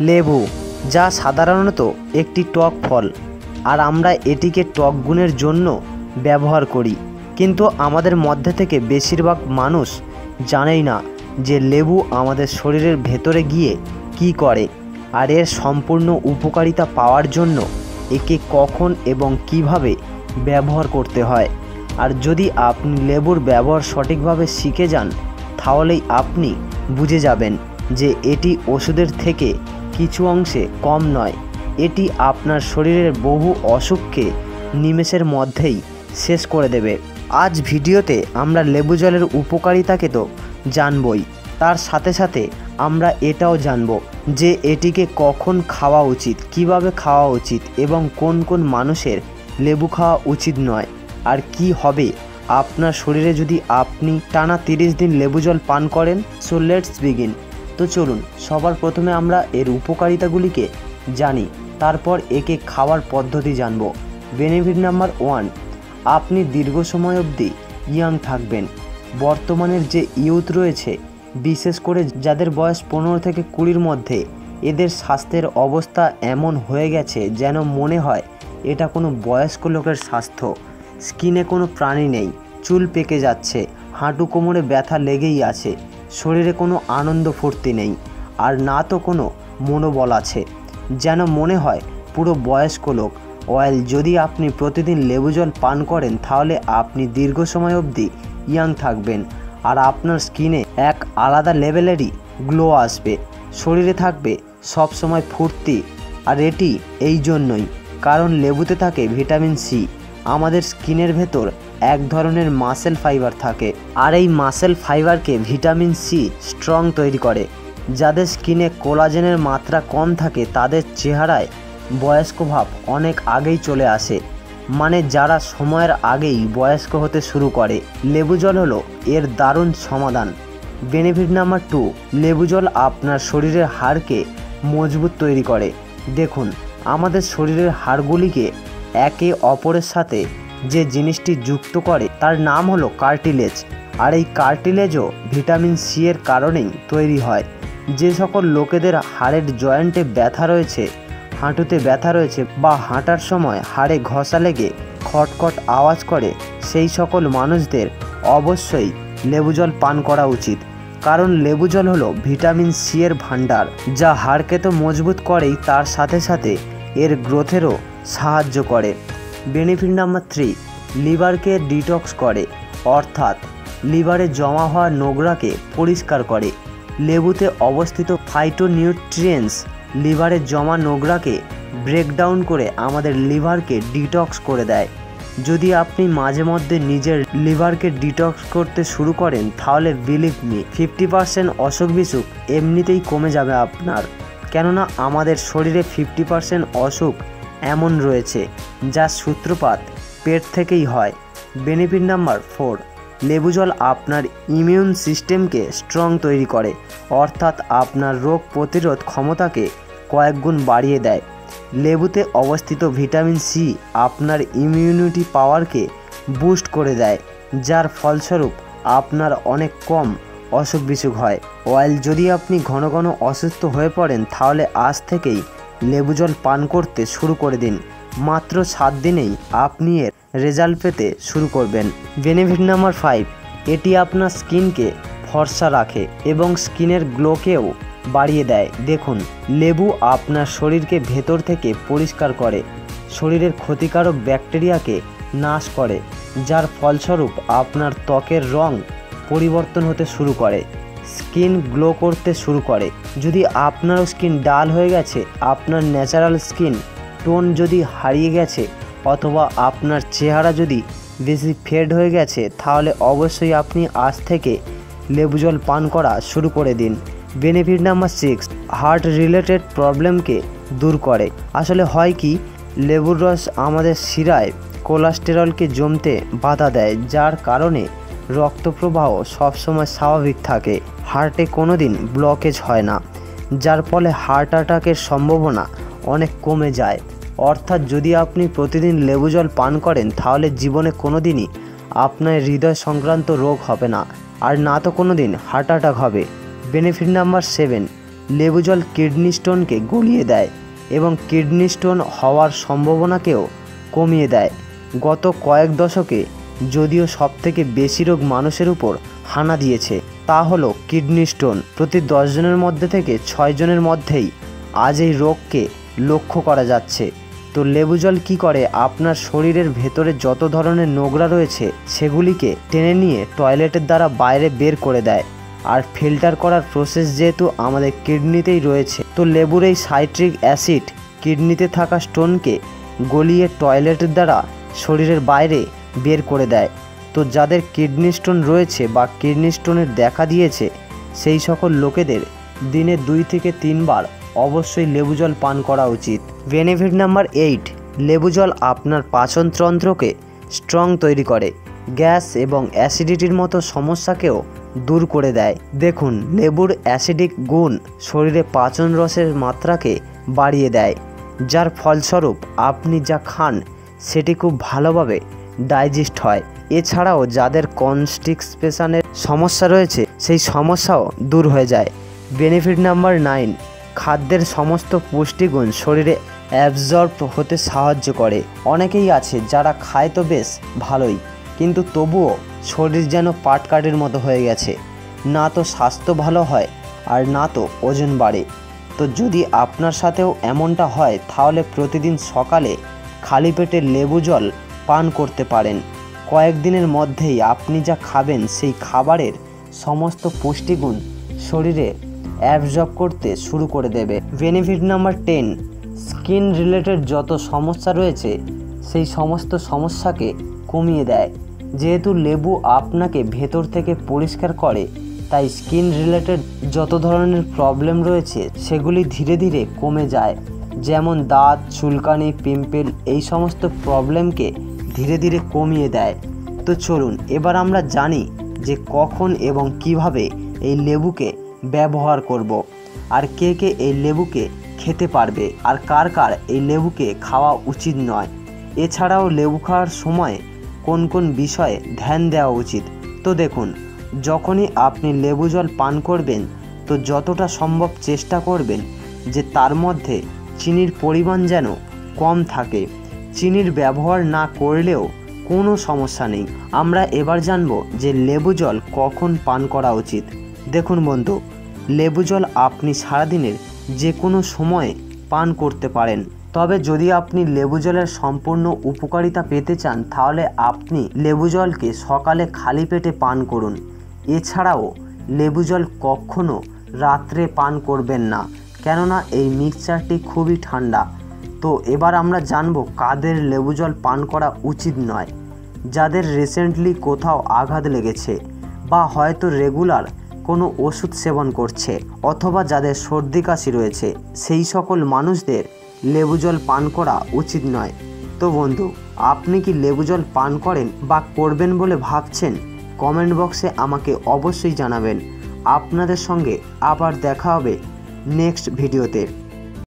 লেবু, যা সাধারণত একটি টক ফল, আর আমরা এটিকে টক গুণের জন্য ব্যবহার করি। কিন্তু আমাদের মধ্যে থেকে বেশিরভাগ মানুষ জানেই না যে লেবু আমাদের শরীরের ভেতরে গিয়ে কি করে, আর এর সম্পূর্ণ উপকারিতা পাওয়ার জন্য একে কখন এবং কিভাবে ব্যবহার করতে হয়। আর যদি আপনি লেবুর ব্যবহার সঠিকভাবে শিখে যান, তাহলেই আপনি বুঝে যাবেন যে এটি ওষুধের থেকে কিছু অংশে কম নয়। এটি আপনার শরীরের বহু অসুখকে নিমেষের মধ্যেই শেষ করে দেবে। আজ ভিডিওতে আমরা লেবু জলের উপকারিতাকে তো জানবই, তার সাথে সাথে আমরা এটাও জানব যে এটিকে কখন খাওয়া উচিত, কিভাবে খাওয়া উচিত এবং কোন কোন মানুষের লেবু খাওয়া উচিত নয়, আর কি হবে আপনার শরীরে যদি আপনি টানা 30 দিন লেবু জল পান করেন। So let's begin. তো চলুন, সবার প্রথমে আমরা এর উপকারিতাগুলিকে জানি, তারপর একে খাওয়ার পদ্ধতি জানব। বেনিফিট নাম্বার 1, আপনি দীর্ঘ সময় অবধি ইয়াং থাকবেন। বর্তমানের যে ইউথ রয়েছে, বিশেষ করে যাদের বয়স 15 থেকে 20-র মধ্যে, এদের স্বাস্থ্যের অবস্থা এমন হয়ে গেছে যেন মনে হয় এটা কোনো বয়স্ক লোকের স্বাস্থ্য। স্কিনে কোনো প্রাণী নেই, চুল পেকে যাচ্ছে, হাঁটু কোমরে ব্যথা লেগেই আছে, শরীরে কোনো আনন্দ ফুর্তি নেই, আর না তো কোনো মনোবল আছে, যেন মনে হয় পুরো বয়স্ক লোক। অয়েল, যদি আপনি প্রতিদিন লেবু জল পান করেন তাহলে আপনি দীর্ঘ সময় অবধি ইয়াং থাকবেন, আর আপনার স্কিনে এক আলাদা লেভেলেরই গ্লো আসবে, শরীরে থাকবে সব সময় ফুর্তি। আর এটি এই জন্যই কারণ লেবুতে থাকে ভিটামিন সি। আমাদের স্কিনের ভেতর এক ধরনের মাসেল ফাইবার থাকে, আর এই মাসেল ফাইবারকে ভিটামিন সি স্ট্রং তৈরি করে। যাদের স্কিনে কোলাজেনের মাত্রা কম থাকে তাদের চেহারায় বয়স্ক ভাব অনেক আগেই চলে আসে, মানে যারা সময়ের আগেই বয়স্ক হতে শুরু করে। লেবু জল হলো এর দারুণ সমাধান। বেনিফিট নাম্বার 2, লেবু জল আপনার শরীরের হাড়কে মজবুত তৈরি করে। দেখুন, আমাদের শরীরের হাড়গুলিকে একে অপরের সাথে যে জিনিসটি যুক্ত করে তার নাম হলো কার্টিলেজ, আর এই কার্টিলেজও ভিটামিন সি এর কারণেই তৈরি হয়। যে সকল লোকেদের হাড়ের জয়েন্টে ব্যথা রয়েছে, হাঁটুতে ব্যথা রয়েছে, বা হাঁটার সময় হাড়ে ঘষা লেগে খটখট আওয়াজ করে, সেই সকল মানুষদের অবশ্যই লেবু জল পান করা উচিত। কারণ লেবু জল হলো ভিটামিন সি এর ভাণ্ডার, যা হাড়কে তো মজবুত করেই, তার সাথে সাথে এর গ্রোথেরও সাহায্য করে। বেনিফিট নাম্বার 3, লিভারকে ডিটক্স করে, অর্থাৎ লিভারে জমা হওয়া নোংরাকে পরিষ্কার করে। লেবুতে অবস্থিত ফাইটোনিউট্রিয়েন্টস লিভারে জমা নোংরাকে ব্রেকডাউন করে আমাদের লিভারকে ডিটক্স করে দেয়। যদি আপনি মাঝে মধ্যে নিজের লিভারকে ডিটক্স করতে শুরু করেন, তাহলে বিলিভ মি, 50% অসুখ বিসুখ এমনিতেই কমে যাবে আপনার। কেননা আমাদের শরীরে 50% অসুখ এমন রয়েছে যার সূত্রপাত পেট থেকেই হয়। বেনিফিট নাম্বার 4, লেবু জল আপনার ইমিউন সিস্টেমকে স্ট্রং তৈরি করে, অর্থাৎ আপনার রোগ প্রতিরোধ ক্ষমতাকে কয়েক গুণ বাড়িয়ে দেয়। লেবুতে অবস্থিত ভিটামিন সি আপনার ইমিউনিটি পাওয়ারকে বুস্ট করে দেয়, যার ফলস্বরূপ আপনার অনেক কম অসুখ বিসুখ হয়। অয়েল, যদি আপনি ঘন ঘন অসুস্থ হয়ে পড়েন তাহলে আজ থেকেই লেবু জল পান করতে শুরু করে দিন। মাত্র 7 দিনেই আপনি এর রেজাল্ট পেতে শুরু করবেন। বেনিফিট নাম্বার 5, এটি আপনার স্কিনকে ফর্সা রাখে এবং স্কিনের গ্লোকেও বাড়িয়ে দেয়। দেখুন, লেবু আপনার শরীরকে ভেতর থেকে পরিষ্কার করে, শরীরের ক্ষতিকারক ব্যাকটেরিয়াকে নাশ করে, যার ফলস্বরূপ আপনার ত্বকের রং পরিবর্তন হতে শুরু করে, স্কিন গ্লো করতে শুরু করে। যদি আপনারও স্কিন ডাল হয়ে গেছে, আপনার ন্যাচারাল স্কিন টোন যদি হারিয়ে গেছে, অথবা আপনার চেহারা যদি বেশি ফেড হয়ে গেছে, তাহলে অবশ্যই আপনি আজ থেকে লেবু জল পান করা শুরু করে দিন। বেনিফিট নাম্বার 6, হার্ট রিলেটেড প্রবলেমকে দূর করে। আসলে হয় কি, লেবুর রস আমাদের শিরায় কোলেস্টেরলকে জমতে বাধা দেয়, যার কারণে রক্ত প্রবাহ সবসময় স্বাভাবিক থাকে, হার্টে কোনো দিন ব্লকেজ হয় না, যার ফলে হার্ট অ্যাটাকের সম্ভাবনা অনেক কমে যায়। অর্থাৎ যদি আপনি প্রতিদিন লেবু জল পান করেন তাহলে জীবনে কোনো দিনই আপনার হৃদয় সংক্রান্ত রোগ হবে না, আর না তো কোনো দিন হার্ট অ্যাটাক হবে। বেনিফিট নাম্বার 7, লেবু জল কিডনি স্টোনকে গলিয়ে দেয় এবং কিডনি স্টোন হওয়ার সম্ভাবনাকেও কমিয়ে দেয়। গত কয়েক দশকে যদিও সবথেকে বেশি রোগ মানুষের উপর হানা দিয়েছে, তা হলো কিডনি স্টোন। প্রতি 10 জনের মধ্যে থেকে 6 জনের মধ্যেই আজ এই রোগকে লক্ষ্য করা যাচ্ছে। তো লেবু জল কী করে, আপনার শরীরের ভেতরে যত ধরনের নোংরা রয়েছে সেগুলিকে টেনে নিয়ে টয়লেটের দ্বারা বাইরে বের করে দেয়। আর ফিল্টার করার প্রসেস যেহেতু আমাদের কিডনিতেই রয়েছে, তো লেবুর এই সাইট্রিক অ্যাসিড কিডনিতে থাকা স্টোনকে গলিয়ে টয়লেটের দ্বারা শরীরের বাইরে বের করে দেয়। তো যাদের কিডনি স্টোন রয়েছে বা কিডনি স্টোনের দেখা দিয়েছে সেই সকল লোকেদের দিনে 2 থেকে 3 বার অবশ্যই লেবু জল পান করা উচিত। বেনিফিট নাম্বার 8, লেবু জল আপনার পাচনতন্ত্রকে স্ট্রং তৈরি করে, গ্যাস এবং অ্যাসিডিটির মতো সমস্যাকেও দূর করে দেয়। দেখুন, লেবুর অ্যাসিডিক গুণ শরীরে পাচন রসের মাত্রাকে বাড়িয়ে দেয়, যার ফলস্বরূপ আপনি যা খান সেটি খুব ভালোভাবে ডাইজেস্ট হয়। এছাড়াও যাদের কনস্টিপেশনের সমস্যা রয়েছে সেই সমস্যাও দূর হয়ে যায়। বেনিফিট নাম্বার 9, খাদ্যের সমস্ত পুষ্টিগুণ শরীরে অ্যাবজর্ব হতে সাহায্য করে। অনেকেই আছে যারা খায় তো বেশ ভালোই, কিন্তু তবুও শরীর যেন পাটকাঠির মতো হয়ে গেছে, না তো স্বাস্থ্য ভালো হয় আর না তো ওজন বাড়ে। তো যদি আপনার সাথেও এমনটা হয় তাহলে প্রতিদিন সকালে খালি পেটে লেবু জল পান করতে পারেন। কয়েকদিনের মধ্যেই আপনি যা খাবেন সেই খাবারের সমস্ত পুষ্টিগুণ শরীরে অ্যাবজর্ব করতে শুরু করে দেবে। বেনিফিট নাম্বার 10, স্কিন রিলেটেড যত সমস্যা রয়েছে সেই সমস্ত সমস্যাকে কমিয়ে দেয়। যেহেতু লেবু আপনাকে ভেতর থেকে পরিষ্কার করে, তাই স্কিন রিলেটেড যত ধরনের প্রবলেম রয়েছে সেগুলি ধীরে ধীরে কমে যায়। যেমন দাঁত, চুলকানি, পিম্পল, এই সমস্ত প্রবলেমকে ধীরে ধীরে কমিয়ে দেয়। তো চলুন এবার আমরা জানি যে কখন এবং কিভাবে এই লেবুকে ব্যবহার করব, আর কে কে এই লেবুকে খেতে পারবে আর কার কার এই লেবুকে খাওয়া উচিত নয়। এছাড়াও লেবু খাওয়ার সময় কোন কোন বিষয়ে ধ্যান দেওয়া উচিত। তো দেখুন, যখনই আপনি লেবু জল পান করবেন তো যতটা সম্ভব চেষ্টা করবেন যে তার মধ্যে চিনির পরিমাণ যেন কম থাকে। চিনির ব্যবহার না করলেও কোনো সমস্যা নেই। আমরা এবার জানব যে লেবু জল কখন পান করা উচিত। দেখুন বন্ধু, লেবু জল আপনি সারাদিনের যে কোনো সময়ে পান করতে পারেন, তবে যদি আপনি লেবু জলের সম্পূর্ণ উপকারিতা পেতে চান তাহলে আপনি লেবু জলকে সকালে খালি পেটে পান করুন। এছাড়াও লেবু জল কখনো রাত্রে পান করবেন না, কেননা এই মিক্সচারটি খুবই ঠান্ডা। তো এবার আমরা জানব কাদের লেবু জল পান করা উচিত নয়। যাদের রিসেন্টলি কোথাও আঘাত লেগেছে বা হয়তো রেগুলার কোনো ওষুধ সেবন করছে, অথবা যাদের সর্দি কাশি রয়েছে, সেই সকল মানুষদের লেবু জল পান করা উচিত নয়। তো বন্ধু, আপনি কি লেবু জল পান করেন বা করবেন বলে ভাবছেন? কমেন্ট বক্সে আমাকে অবশ্যই জানাবেন। আপনাদের সঙ্গে আবার দেখা হবে নেক্সট ভিডিওতে।